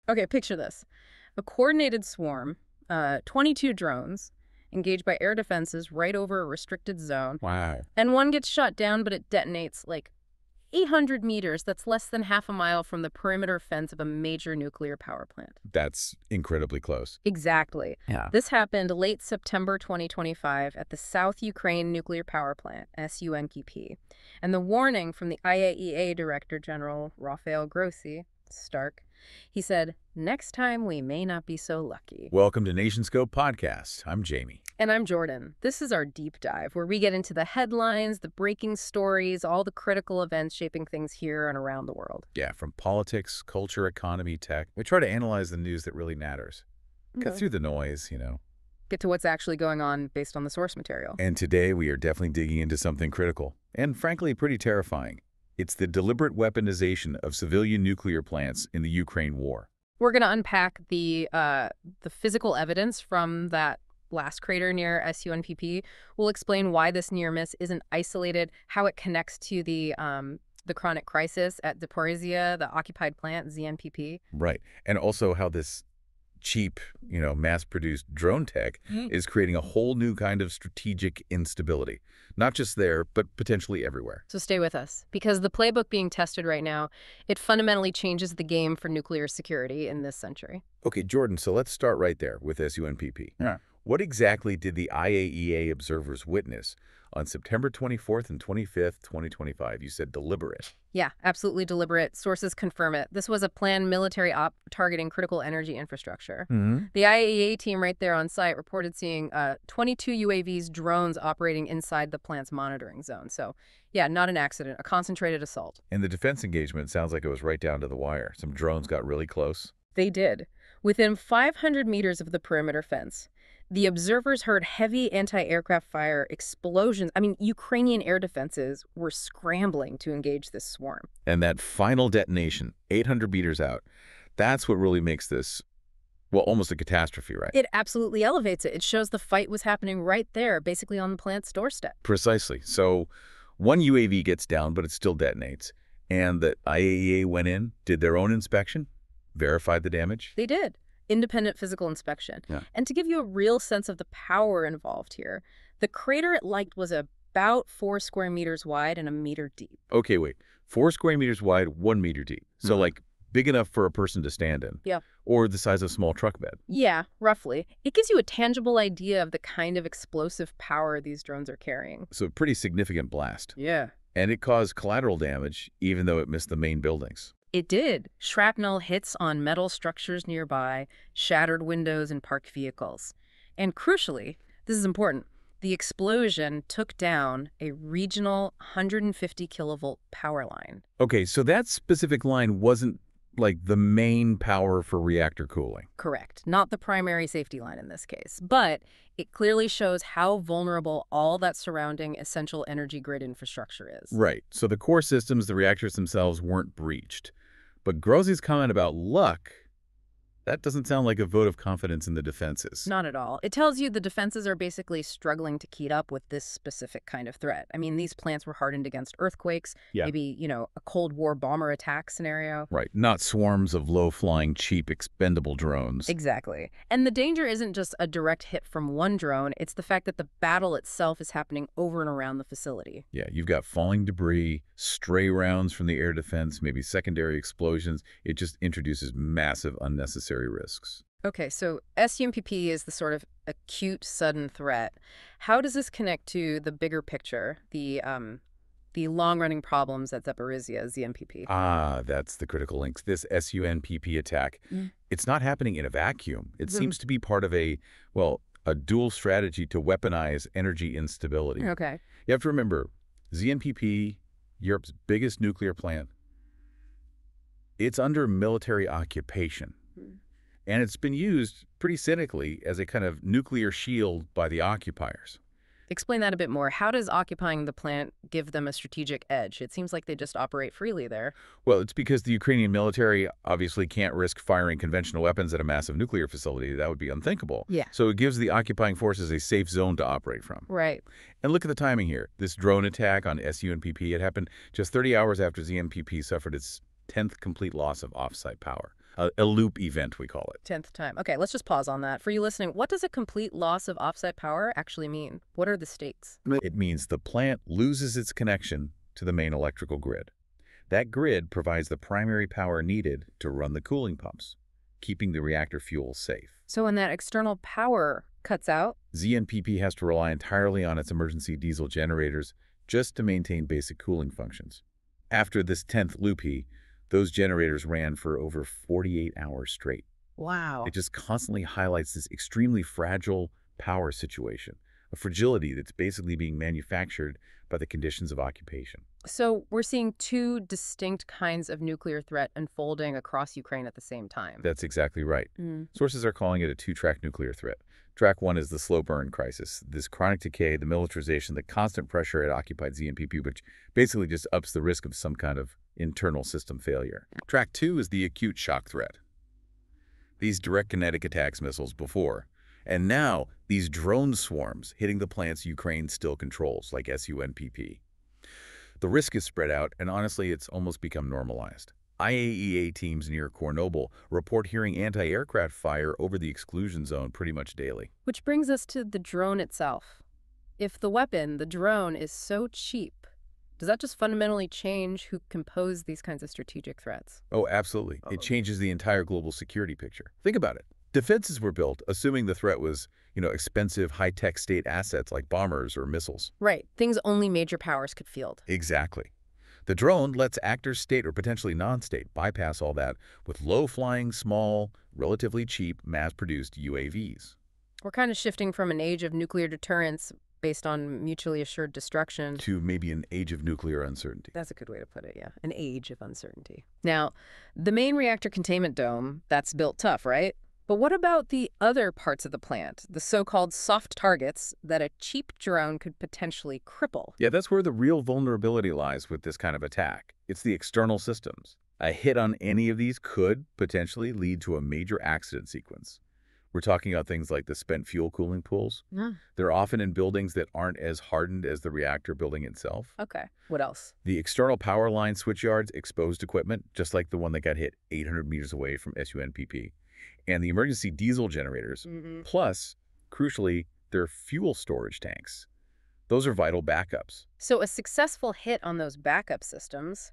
Okay, picture this. A coordinated swarm, 22 drones, engaged by air defenses right over a restricted zone, Wow. and one gets shot down, but it detonates like 800 meters. That's less than half a mile from the perimeter fence of a major nuclear power plant. That's incredibly close. Exactly. Yeah. This happened late September 2025 at the South Ukraine Nuclear Power Plant, SUNPP. And the warning from the IAEA Director General Rafael Grossi, stark. He said, "Next time we may not be so lucky." Welcome to NationScope Podcast. I'm Jamie. And I'm Jordan. This is our deep dive where we get into the headlines, the breaking stories, all the critical events shaping things here and around the world. Yeah, from politics, culture, economy, tech. We try to analyze the news that really matters. Cut Okay. through the noise. Get to what's actually going on based on the source material. And today we are definitely digging into something critical and frankly pretty terrifying. It's the deliberate weaponization of civilian nuclear plants in the Ukraine war. We're going to unpack the physical evidence from that blast crater near SUNPP. We'll explain why this near miss isn't isolated, how it connects to the chronic crisis at Zaporizhzhia, the occupied plant, ZNPP. Right. And also how this cheap, mass-produced drone tech is creating a whole new kind of strategic instability. Not just there, but potentially everywhere. So stay with us, because the playbook being tested right now, it fundamentally changes the game for nuclear security in this century. Okay, Jordan, so let's start right there with SUNPP. Yeah. What exactly did the IAEA observers witness on September 24th and 25th, 2025? You said deliberate. Yeah, absolutely deliberate. Sources confirm it. This was a planned military op targeting critical energy infrastructure. The IAEA team right there on site reported seeing 22 UAVs, drones operating inside the plant's monitoring zone. So, yeah, not an accident, a concentrated assault. And the defense engagement sounds like it was right down to the wire. Some drones got really close. They did. Within 500 meters of the perimeter fence, the observers heard heavy anti-aircraft fire, explosions. I mean, Ukrainian air defenses were scrambling to engage this swarm. And that final detonation, 800 meters out, that's what really makes this, well, almost a catastrophe, right? It absolutely elevates it. It shows the fight was happening right there, basically on the plant's doorstep. Precisely. So one UAV gets down, but it still detonates. And the IAEA went in, did their own inspection, verified the damage. They did. Independent physical inspection. Yeah. And to give you a real sense of the power involved here, the crater it liked was about 4 square meters wide and a meter deep. Okay, wait. 4 square meters wide, 1 meter deep. So like big enough for a person to stand in. Yeah. Or the size of a small truck bed. Yeah, roughly. It gives you a tangible idea of the kind of explosive power these drones are carrying. So a pretty significant blast. Yeah. And it caused collateral damage, even though it missed the main buildings. It did. Shrapnel hits on metal structures nearby, shattered windows and parked vehicles. And crucially, this is important, the explosion took down a regional 150 kilovolt power line. Okay, so that specific line wasn't like the main power for reactor cooling. Correct. Not the primary safety line in this case, but it clearly shows how vulnerable all that surrounding essential energy grid infrastructure is. Right. So the core systems, the reactors themselves weren't breached. But Grossi's comment about luck, that doesn't sound like a vote of confidence in the defenses. Not at all. It tells you the defenses are basically struggling to keep up with this specific kind of threat. I mean, these plants were hardened against earthquakes, maybe, a Cold War bomber attack scenario. Right, not swarms of low-flying, cheap, expendable drones. Exactly. And the danger isn't just a direct hit from one drone, it's the fact that the battle itself is happening over and around the facility. Yeah, you've got falling debris, stray rounds from the air defense, maybe secondary explosions. It just introduces massive unnecessary risks. Okay, so SUNPP is the sort of acute, sudden threat. How does this connect to the bigger picture, the long-running problems at Zaporizhzhia, ZNPP? Ah, that's the critical link. This SUNPP attack, it's not happening in a vacuum. It seems to be part of a dual strategy to weaponize energy instability. Okay. You have to remember, ZNPP, Europe's biggest nuclear plant, it's under military occupation. And it's been used pretty cynically as a kind of nuclear shield by the occupiers. Explain that a bit more. How does occupying the plant give them a strategic edge? It seems like they just operate freely there. Well, it's because the Ukrainian military obviously can't risk firing conventional weapons at a massive nuclear facility. That would be unthinkable. Yeah. So it gives the occupying forces a safe zone to operate from. Right. And look at the timing here. This drone attack on SUNPP, it happened just 30 hours after ZNPP suffered its 10th complete loss of off-site power. A loop event, we call it. 10th time. Okay, let's just pause on that. For you listening, what does a complete loss of offsite power actually mean? What are the stakes? It means the plant loses its connection to the main electrical grid. That grid provides the primary power needed to run the cooling pumps, keeping the reactor fuel safe. So when that external power cuts out, ZNPP has to rely entirely on its emergency diesel generators just to maintain basic cooling functions. After this 10th loopy, those generators ran for over 48 hours straight. wow. It just constantly highlights this extremely fragile power situation, a fragility that's basically being manufactured by the conditions of occupation. So we're seeing two distinct kinds of nuclear threat unfolding across Ukraine at the same time. That's exactly right. Mm. Sources are calling it a two-track nuclear threat. Track one is the slow burn crisis, this chronic decay, the militarization, the constant pressure at occupied ZNPP, which basically just ups the risk of some kind of internal system failure. Track two is the acute shock threat. These direct kinetic attacks missiles before, and now these drone swarms hitting the plants Ukraine still controls, like SUNPP. The risk is spread out, and honestly, it's almost become normalized. IAEA teams near Chernobyl report hearing anti-aircraft fire over the exclusion zone pretty much daily. Which brings us to the drone itself. If the weapon, the drone, is so cheap, does that just fundamentally change who can pose these kinds of strategic threats? Oh, absolutely. It changes the entire global security picture. Think about it. Defenses were built assuming the threat was, expensive, high-tech state assets like bombers or missiles. Right. Things only major powers could field. Exactly. The drone lets actors, state or potentially non-state, bypass all that with low-flying, small, relatively cheap, mass-produced UAVs. We're kind of shifting from an age of nuclear deterrence based on mutually assured destruction To maybe an age of nuclear uncertainty. That's a good way to put it, yeah. An age of uncertainty. Now, the main reactor containment dome, that's built tough, right? But what about the other parts of the plant, the so-called soft targets that a cheap drone could potentially cripple? Yeah, that's where the real vulnerability lies with this kind of attack. It's the external systems. A hit on any of these could potentially lead to a major accident sequence. We're talking about things like the spent fuel cooling pools. Yeah. They're often in buildings that aren't as hardened as the reactor building itself. Okay. What else? The external power line switch yards, exposed equipment, just like the one that got hit 800 meters away from SUNPP. And the emergency diesel generators, plus, crucially, their fuel storage tanks. Those are vital backups. So a successful hit on those backup systems,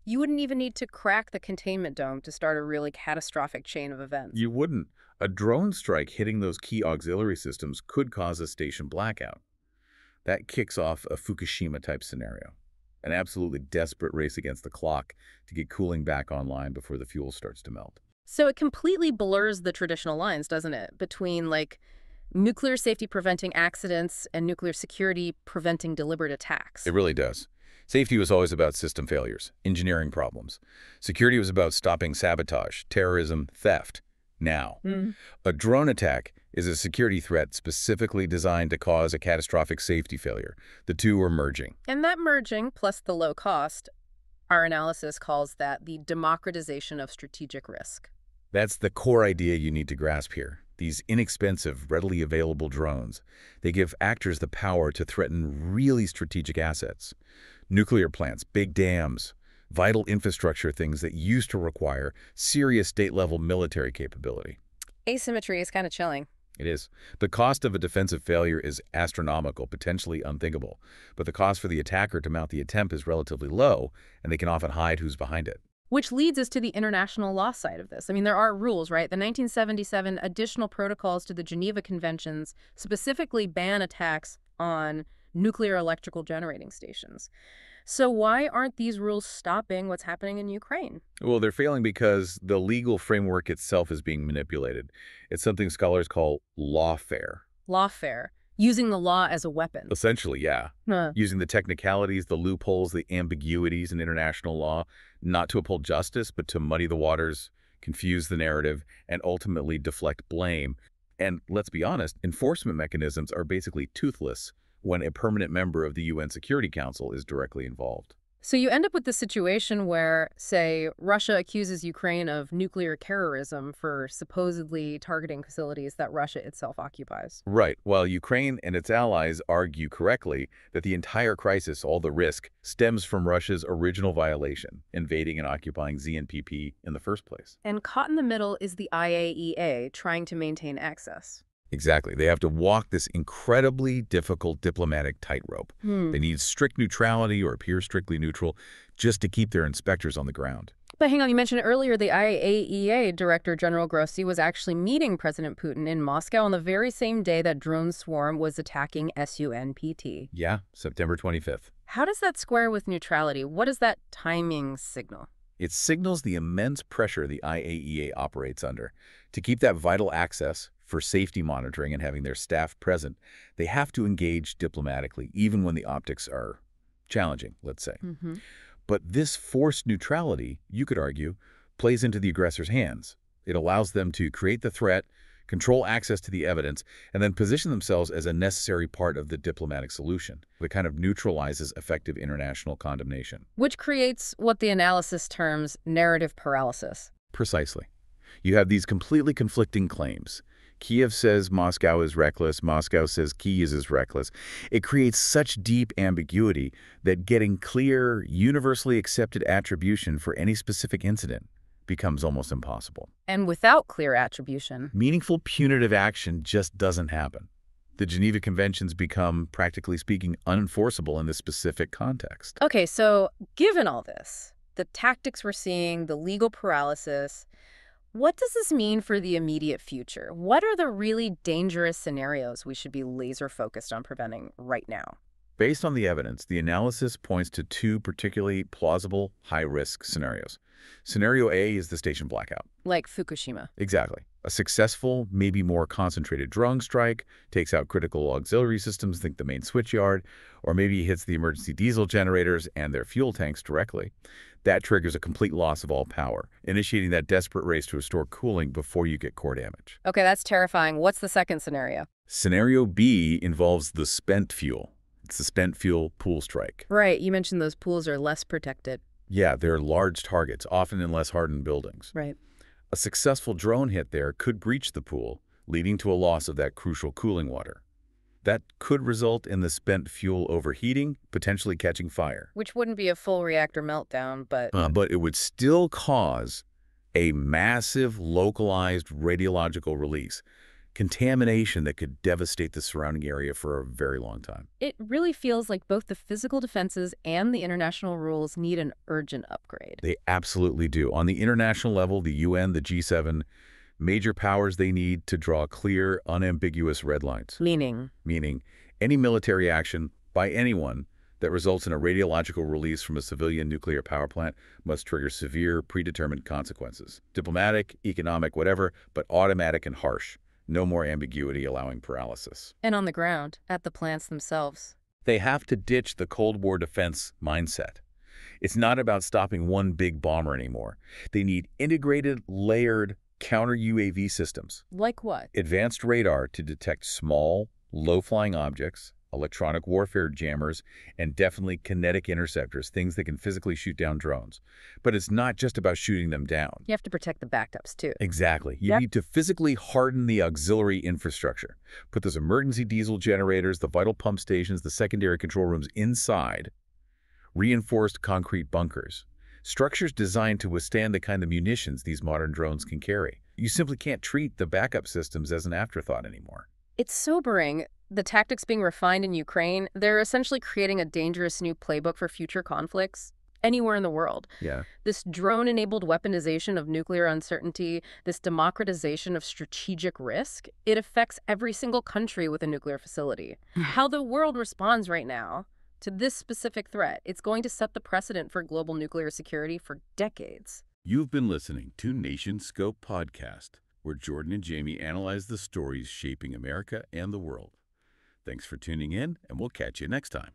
you wouldn't even need to crack the containment dome to start a really catastrophic chain of events. You wouldn't. A drone strike hitting those key auxiliary systems could cause a station blackout. That kicks off a Fukushima-type scenario, an absolutely desperate race against the clock to get cooling back online before the fuel starts to melt. So it completely blurs the traditional lines, doesn't it, between, like, nuclear safety preventing accidents and nuclear security preventing deliberate attacks. It really does. Safety was always about system failures, engineering problems. Security was about stopping sabotage, terrorism, theft. Now, a drone attack is a security threat specifically designed to cause a catastrophic safety failure. The two are merging. And that merging, plus the low cost, our analysis calls that the democratization of strategic risk. That's the core idea you need to grasp here. These inexpensive, readily available drones, they give actors the power to threaten really strategic assets. Nuclear plants, big dams, vital infrastructure, things that used to require serious state-level military capability. Asymmetry is kind of chilling. It is. The cost of a defensive failure is astronomical, potentially unthinkable. But the cost for the attacker to mount the attempt is relatively low, and they can often hide who's behind it. Which leads us to the international law side of this. I mean, there are rules, right? The 1977 additional protocols to the Geneva Conventions specifically ban attacks on nuclear electrical generating stations. So why aren't these rules stopping what's happening in Ukraine? Well, they're failing because the legal framework itself is being manipulated. It's something scholars call lawfare. Lawfare. Using the law as a weapon. Essentially, yeah. Using the technicalities, the loopholes, the ambiguities in international law, not to uphold justice, but to muddy the waters, confuse the narrative, and ultimately deflect blame. And let's be honest, enforcement mechanisms are basically toothless when a permanent member of the UN Security Council is directly involved. So you end up with the situation where, say, Russia accuses Ukraine of nuclear terrorism for supposedly targeting facilities that Russia itself occupies. Right. While Ukraine and its allies argue correctly that the entire crisis, all the risk, stems from Russia's original violation, invading and occupying ZNPP in the first place. And caught in the middle is the IAEA trying to maintain access. Exactly. They have to walk this incredibly difficult diplomatic tightrope. They need strict neutrality or appear strictly neutral just to keep their inspectors on the ground. But hang on, you mentioned earlier the IAEA Director General Grossi was actually meeting President Putin in Moscow on the very same day that drone swarm was attacking SUNPP. Yeah, September 25th. How does that square with neutrality? What does that timing signal? It signals the immense pressure the IAEA operates under. To keep that vital access for safety monitoring and having their staff present, they have to engage diplomatically, even when the optics are challenging, let's say. But this forced neutrality, you could argue, plays into the aggressor's hands. It allows them to create the threat, control access to the evidence, and then position themselves as a necessary part of the diplomatic solution. It kind of neutralizes effective international condemnation. Which creates what the analysis terms narrative paralysis. Precisely. You have these completely conflicting claims. Kiev says Moscow is reckless. Moscow says Kyiv is reckless. It creates such deep ambiguity that getting clear, universally accepted attribution for any specific incident becomes almost impossible. And without clear attribution, Meaningful punitive action just doesn't happen. The Geneva Conventions become, practically speaking, unenforceable in this specific context. okay, so given all this, the tactics we're seeing, the legal paralysis, what does this mean for the immediate future? What are the really dangerous scenarios we should be laser focused on preventing right now? Based on the evidence, the analysis points to two particularly plausible high-risk scenarios. Scenario A is the station blackout. Like Fukushima. Exactly. A successful, maybe more concentrated drone strike takes out critical auxiliary systems, think the main switchyard, or maybe hits the emergency diesel generators and their fuel tanks directly. That triggers a complete loss of all power, initiating that desperate race to restore cooling before you get core damage. Okay, that's terrifying. What's the second scenario? Scenario B involves the spent fuel. It's the spent fuel pool strike. Right, you mentioned those pools are less protected. Yeah, they're large targets, often in less hardened buildings. Right. A successful drone hit there could breach the pool, leading to a loss of that crucial cooling water. That could result in the spent fuel overheating, potentially catching fire. Which wouldn't be a full reactor meltdown, but... But it would still cause a massive localized radiological release, contamination that could devastate the surrounding area for a very long time. It really feels like both the physical defenses and the international rules need an urgent upgrade. They absolutely do. On the international level, the UN, the G7, major powers they need to draw clear, unambiguous red lines. Meaning? Meaning any military action by anyone that results in a radiological release from a civilian nuclear power plant must trigger severe, predetermined consequences. Diplomatic, economic, whatever, but automatic and harsh. No more ambiguity allowing paralysis. And on the ground, at the plants themselves. They have to ditch the Cold War defense mindset. It's not about stopping one big bomber anymore. They need integrated, layered, counter-UAV systems. Like what? Advanced radar to detect small, low-flying objects, electronic warfare jammers, and definitely kinetic interceptors, things that can physically shoot down drones. But it's not just about shooting them down. You have to protect the backups, too. Exactly. You need to physically harden the auxiliary infrastructure. Put those emergency diesel generators, the vital pump stations, the secondary control rooms inside reinforced concrete bunkers. Structures designed to withstand the kind of munitions these modern drones can carry. You simply can't treat the backup systems as an afterthought anymore. It's sobering. The tactics being refined in Ukraine, they're essentially creating a dangerous new playbook for future conflicts anywhere in the world. Yeah. This drone-enabled weaponization of nuclear uncertainty, this democratization of strategic risk, it affects every single country with a nuclear facility. How the world responds right now to this specific threat, it's going to set the precedent for global nuclear security for decades. You've been listening to Nation Scope Podcast, where Jordan and Jamie analyze the stories shaping America and the world. Thanks for tuning in, and we'll catch you next time.